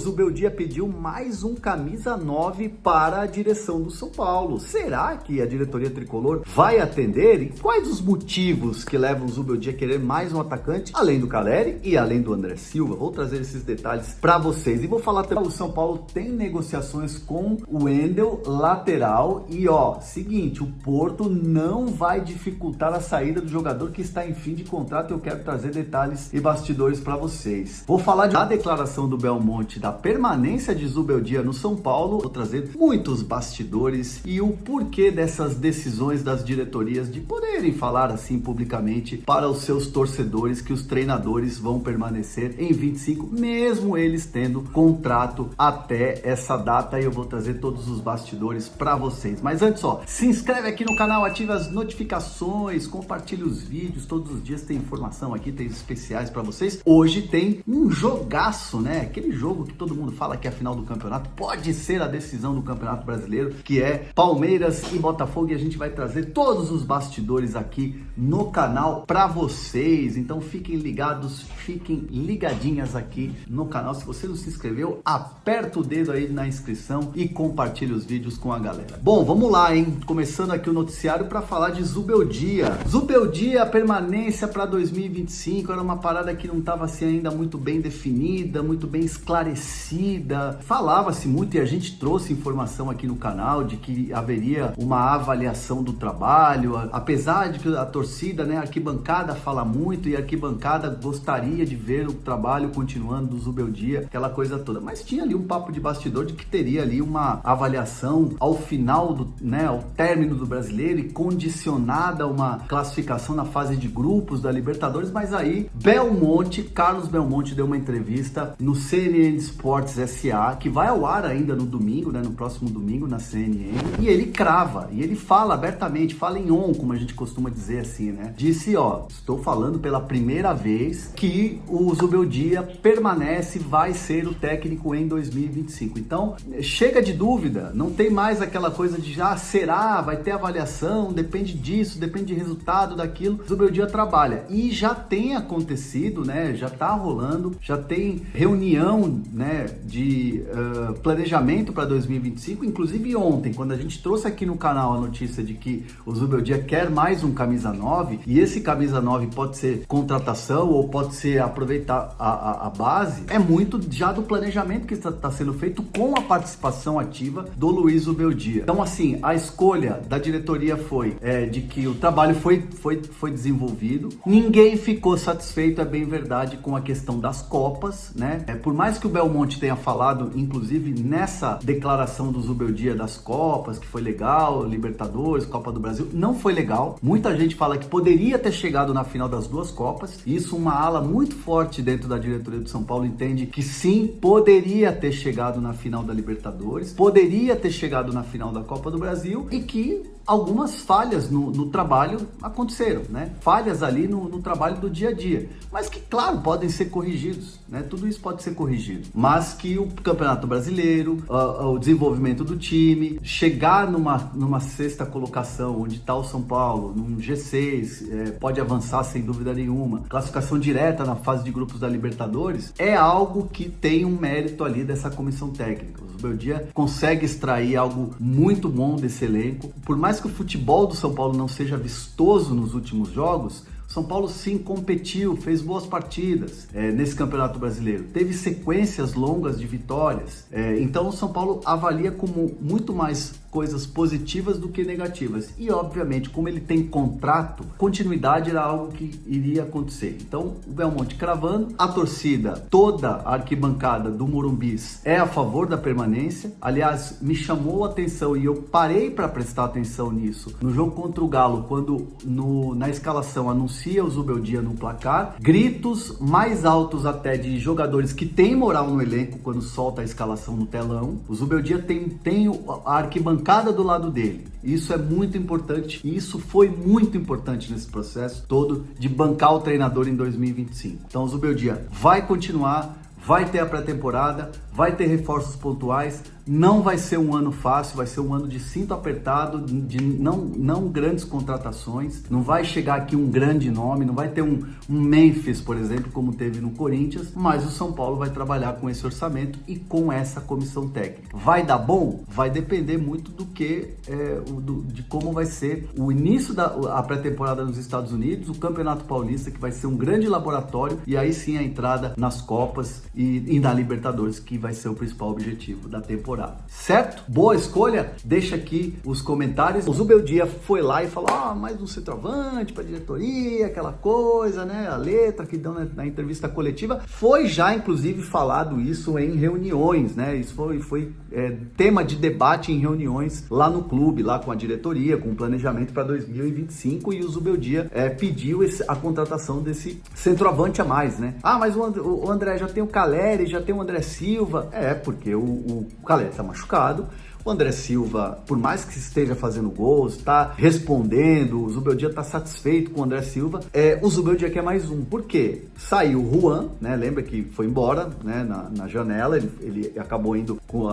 Zubeldia pediu mais um camisa 9 para a direção do São Paulo. Será que a diretoria tricolor vai atender? E quais os motivos que levam o Zubeldia a querer mais um atacante, além do Calleri e além do André Silva? Vou trazer esses detalhes para vocês. E vou falar também, o São Paulo tem negociações com o Wendel, lateral. E seguinte, o Porto não vai dificultar a saída do jogador que está em fim de contrato. Eu quero trazer detalhes e bastidores para vocês. Vou falar da declaração do Belmonte, da permanência de Zubeldia no São Paulo. Vou trazer muitos bastidores e o porquê dessas decisões das diretorias de poderem falar assim publicamente para os seus torcedores que os treinadores vão permanecer em 25, mesmo eles tendo contrato até essa data. E eu vou trazer todos os bastidores para vocês. Mas antes, se inscreve aqui no canal, ative as notificações, compartilhe os vídeos. Todos os dias tem informação aqui, tem especiais para vocês. Hoje tem um jogaço, né? Aquele jogo que todo mundo fala que é a final do campeonato, pode ser a decisão do Campeonato Brasileiro, que é Palmeiras e Botafogo, e a gente vai trazer todos os bastidores aqui no canal para vocês. Então fiquem ligados, fiquem ligadinhas aqui no canal. Se você não se inscreveu, aperta o dedo aí na inscrição e compartilhe os vídeos com a galera. Bom, vamos lá, hein? Começando aqui o noticiário para falar de Zubeldia. Zubeldia, permanência para 2025, era uma parada que não estava assim ainda muito bem definida, muito bem esclarecida. Falava-se muito e a gente trouxe informação aqui no canal de que haveria uma avaliação do trabalho, apesar de que a torcida, né, a arquibancada fala muito e a arquibancada gostaria de ver o trabalho continuando do Zubeldia, aquela coisa toda. Mas tinha ali um papo de bastidor de que teria ali uma avaliação ao final do, né, ao término do Brasileiro e condicionada a uma classificação na fase de grupos da Libertadores. Mas aí Carlos Belmonte deu uma entrevista no CNN Sports SA, que vai ao ar ainda no domingo, né, no próximo domingo na CNN, e ele crava, e ele fala abertamente, fala em on, como a gente costuma dizer assim, né? Disse, estou falando pela primeira vez que o Zubeldia permanece, vai ser o técnico em 2025. Então, chega de dúvida, não tem mais aquela coisa de será, vai ter avaliação, depende disso, depende de resultado daquilo. Zubeldia trabalha, e já tem acontecido, né? Já tá rolando, já tem reunião, né, de planejamento para 2025, inclusive ontem, quando a gente trouxe aqui no canal a notícia de que o Zubeldia quer mais um camisa 9, e esse camisa 9 pode ser contratação ou pode ser aproveitar a base, é muito já do planejamento que está sendo feito com a participação ativa do Luiz Zubeldia. Então, assim, a escolha da diretoria foi de que o trabalho foi desenvolvido, ninguém ficou satisfeito, é bem verdade, com a questão das Copas, né? Por mais que o Belmonte tenha falado, inclusive nessa declaração do Zubeldia das Copas, que foi legal, Libertadores, Copa do Brasil, não foi legal. Muita gente fala que poderia ter chegado na final das duas Copas. Isso, uma ala muito forte dentro da diretoria do São Paulo entende que sim, poderia ter chegado na final da Libertadores, poderia ter chegado na final da Copa do Brasil, e que algumas falhas no trabalho aconteceram, né? Falhas ali no trabalho do dia a dia, mas que, claro, podem ser corrigidos, né? Tudo isso pode ser corrigido, mas que o Campeonato Brasileiro, o desenvolvimento do time, chegar numa sexta colocação, onde está o São Paulo, num G6, pode avançar sem dúvida nenhuma, classificação direta na fase de grupos da Libertadores, é algo que tem um mérito ali dessa comissão técnica. O Zubeldia consegue extrair algo muito bom desse elenco. Por mais que o futebol do São Paulo não seja vistoso nos últimos jogos, São Paulo sim competiu, fez boas partidas nesse Campeonato Brasileiro, teve sequências longas de vitórias, então o São Paulo avalia como muito mais coisas positivas do que negativas, e obviamente como ele tem contrato, continuidade era algo que iria acontecer. Então o Belmonte cravando, a torcida, toda a arquibancada do Morumbis é a favor da permanência. Aliás, me chamou a atenção e eu parei para prestar atenção nisso no jogo contra o Galo, quando na escalação anuncia o Zubeldia no placar, gritos mais altos até de jogadores que têm moral no elenco quando solta a escalação no telão. O Zubeldia tem a arquibancada do lado dele. Isso é muito importante, e isso foi muito importante nesse processo todo de bancar o treinador em 2025. Então o Zubeldia vai continuar, vai ter a pré-temporada, vai ter reforços pontuais, Não vai ser um ano fácil, vai ser um ano de cinto apertado, de não grandes contratações, não vai chegar aqui um grande nome, não vai ter um Memphis, por exemplo, como teve no Corinthians, mas o São Paulo vai trabalhar com esse orçamento e com essa comissão técnica. Vai dar bom? Vai depender muito de como vai ser o início da pré-temporada nos Estados Unidos, o Campeonato Paulista, que vai ser um grande laboratório, e aí sim a entrada nas Copas e na Libertadores, que vai ser o principal objetivo da temporada. Certo? Boa escolha? Deixa aqui os comentários. O Zubeldia foi lá e falou, mais um centroavante para diretoria, aquela coisa, né? A letra que deu na entrevista coletiva. Foi já, inclusive, falado isso em reuniões, né? Isso foi tema de debate em reuniões lá no clube, lá com a diretoria, com o planejamento para 2025, e o Zubeldia pediu a contratação desse centroavante a mais, né? Mas o André já tem o Caleri, já tem o André Silva. Porque o Caleri tá machucado. O André Silva, por mais que esteja fazendo gols, está respondendo, o Zubeldia está satisfeito com o André Silva. O Zubeldia quer mais um. Por quê? Saiu o Juan, né? Lembra que foi embora, né? Na janela, ele acabou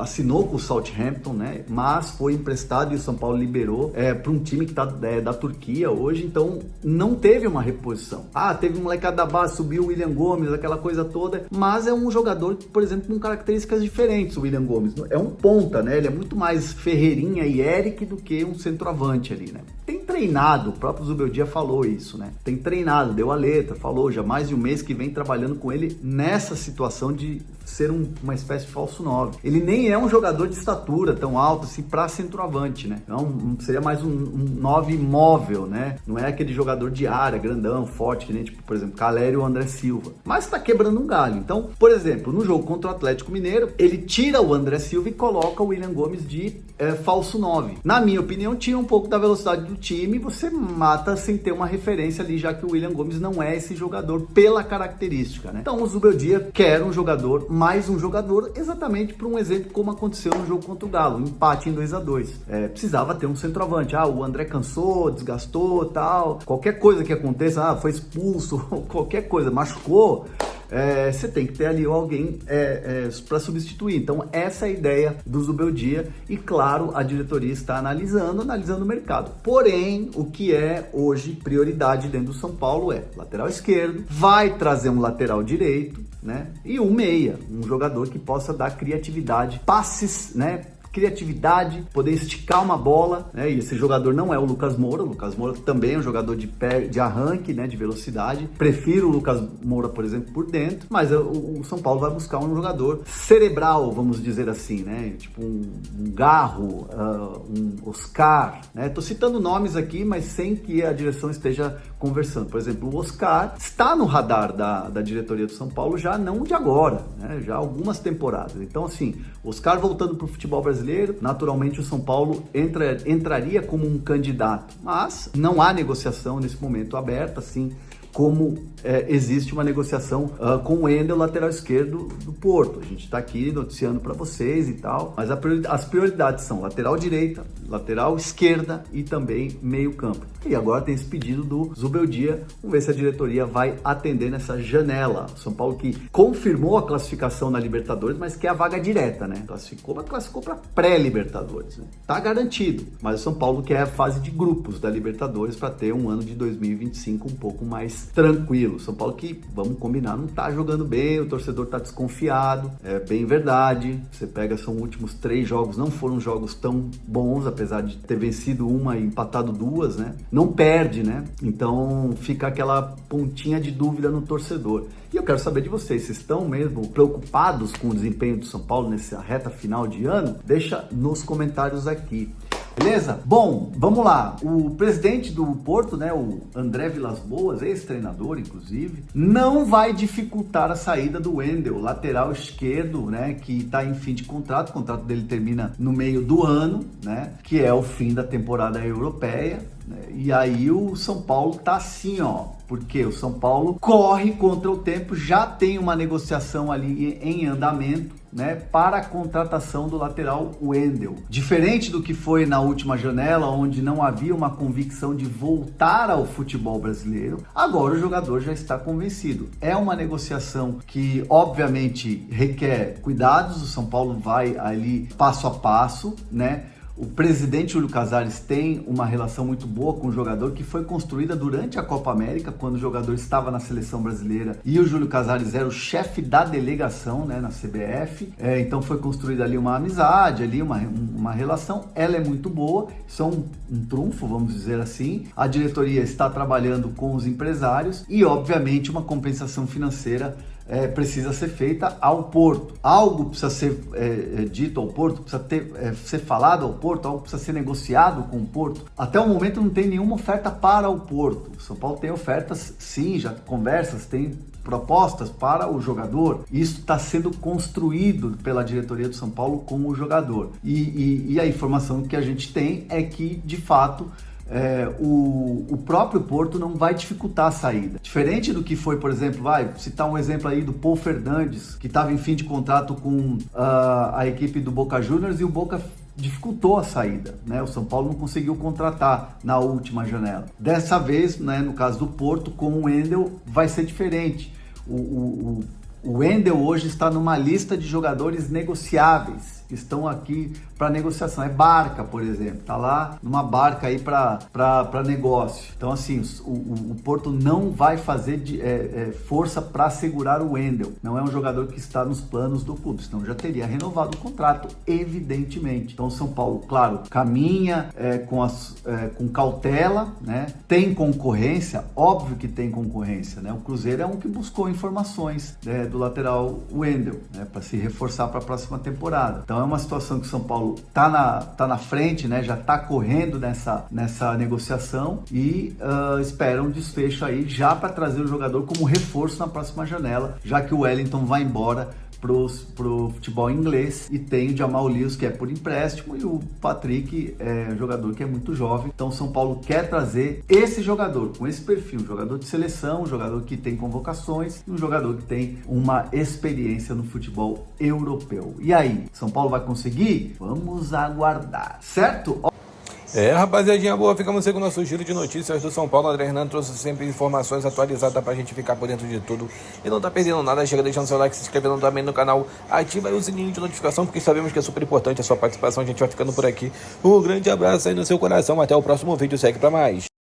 assinou com o Southampton, né? Mas foi emprestado e o São Paulo liberou para um time que está da Turquia hoje, então não teve uma reposição. Teve um molecada da base, subiu o William Gomes, aquela coisa toda, mas é um jogador, por exemplo, com características diferentes, o William Gomes. É um ponta, né? Ele é muito mais Ferreirinha e Eric do que um centroavante ali, né? Tem treinado, o próprio Zubeldia falou isso, né? Tem treinado, deu a letra, falou já mais de um mês que vem trabalhando com ele nessa situação de ser uma espécie de falso 9. Ele nem é um jogador de estatura tão alto assim para centroavante, né? Não, seria mais um 9 móvel, né? Não é aquele jogador de área, grandão, forte, que nem, tipo, por exemplo, Caleri ou André Silva. Mas tá quebrando um galho. Então, por exemplo, no jogo contra o Atlético Mineiro, ele tira o André Silva e coloca o William Gomes de falso 9. Na minha opinião, tira um pouco da velocidade do time, você mata sem ter uma referência ali, já que o William Gomes não é esse jogador pela característica, né? Então o Zubeldia quer mais um jogador, exatamente por um exemplo como aconteceu no jogo contra o Galo, empate em 2-2. Precisava ter um centroavante, o André cansou, desgastou, tal, qualquer coisa que aconteça, foi expulso, qualquer coisa, machucou, você tem que ter ali alguém para substituir. Então essa é a ideia do Zubeldia e, claro, a diretoria está analisando o mercado. Porém, o que é hoje prioridade dentro do São Paulo é lateral esquerdo, vai trazer um lateral direito, né? E um meia, um jogador que possa dar criatividade, passes, né? Criatividade, poder esticar uma bola, né? E esse jogador não é o Lucas Moura. O Lucas Moura também é um jogador de arranque, né? De velocidade. Prefiro o Lucas Moura, por exemplo, por dentro, mas o São Paulo vai buscar um jogador cerebral, vamos dizer assim, né? Tipo um Garro, um Oscar, né? Tô citando nomes aqui, mas sem que a direção esteja conversando. Por exemplo, o Oscar está no radar da diretoria do São Paulo já não de agora, né? Já há algumas temporadas. Então, assim, o Oscar voltando para o futebol brasileiro, naturalmente o São Paulo entraria como um candidato, mas não há negociação nesse momento aberta, assim como existe uma negociação com o Wendel, lateral esquerdo do Porto. A gente está aqui noticiando para vocês e tal, mas as prioridades são lateral direita, lateral esquerda e também meio campo. E agora tem esse pedido do Zubeldia, vamos ver se a diretoria vai atender nessa janela. O São Paulo que confirmou a classificação na Libertadores, mas quer a vaga direta, né? Classificou para pré-Libertadores, né? Tá garantido, mas o São Paulo quer a fase de grupos da Libertadores para ter um ano de 2025 um pouco mais tranquilo. São Paulo que, vamos combinar, não tá jogando bem, o torcedor tá desconfiado, é bem verdade. Você pega, são últimos 3 jogos, não foram jogos tão bons, apesar de ter vencido uma e empatado 2, né? Não perde, né? Então fica aquela pontinha de dúvida no torcedor. E eu quero saber de vocês estão mesmo preocupados com o desempenho do São Paulo nessa reta final de ano? Deixa nos comentários aqui. Beleza? Bom, vamos lá. O presidente do Porto, né, o André Vilas-Boas, ex-treinador, inclusive, não vai dificultar a saída do Wendel, lateral esquerdo, né, que está em fim de contrato. O contrato dele termina no meio do ano, né, que é o fim da temporada europeia. E aí o São Paulo tá assim, ó, porque o São Paulo corre contra o tempo, já tem uma negociação ali em andamento, né, para a contratação do lateral Wendel. Diferente do que foi na última janela, onde não havia uma convicção de voltar ao futebol brasileiro, agora o jogador já está convencido. É uma negociação que, obviamente, requer cuidados, o São Paulo vai ali passo a passo, né? O presidente Júlio Casares tem uma relação muito boa com o jogador, que foi construída durante a Copa América, quando o jogador estava na seleção brasileira e o Júlio Casares era o chefe da delegação, né, na CBF. Então foi construída ali uma amizade, ali uma relação. Ela é muito boa, isso é um trunfo, vamos dizer assim. A diretoria está trabalhando com os empresários e, obviamente, uma compensação financeira precisa ser feita ao Porto. Algo precisa ser dito ao Porto, precisa ser falado ao Porto, algo precisa ser negociado com o Porto. Até o momento não tem nenhuma oferta para o Porto. O São Paulo tem ofertas, sim, já conversas, tem propostas para o jogador. Isso está sendo construído pela diretoria do São Paulo com o jogador. E a informação que a gente tem é que, de fato, o próprio Porto não vai dificultar a saída. Diferente do que foi, por exemplo, vai citar um exemplo aí do Paul Fernandes, que estava em fim de contrato com a equipe do Boca Juniors e o Boca dificultou a saída, né? O São Paulo não conseguiu contratar na última janela. Dessa vez, né, no caso do Porto, com o Wendel, vai ser diferente. O Wendel hoje está numa lista de jogadores negociáveis que estão aqui para negociação. É Barca, por exemplo, tá lá numa barca aí para negócio. Então, assim, o Porto não vai fazer força para segurar o Wendel. Não é um jogador que está nos planos do clube, senão já renovado o contrato, evidentemente. Então, o São Paulo, claro, caminha com cautela, né? Tem concorrência, óbvio que tem concorrência, né? O Cruzeiro é um que buscou informações, né, do lateral Wendel, né, para se reforçar para a próxima temporada. Então, é uma situação que o São Paulo tá na frente, né? Já tá correndo nessa negociação e espera um desfecho aí já para trazer o jogador como reforço na próxima janela, já que o Wellington vai embora pro futebol inglês e tem o Jamal Lewis, que é por empréstimo, e o Patrick é um jogador que é muito jovem. Então o São Paulo quer trazer esse jogador com esse perfil, um jogador de seleção, um jogador que tem convocações e um jogador que tem uma experiência no futebol europeu. E aí, São Paulo vai conseguir? Vamos aguardar, certo? Rapaziadinha boa, ficamos com o nosso giro de notícias do São Paulo. André Hernan trouxe sempre informações atualizadas pra gente ficar por dentro de tudo e não tá perdendo nada. Chega deixando seu like, se inscrevendo também no canal, ativa aí o sininho de notificação, porque sabemos que é super importante a sua participação. A gente vai ficando por aqui. Um grande abraço aí no seu coração, até o próximo vídeo, segue pra mais.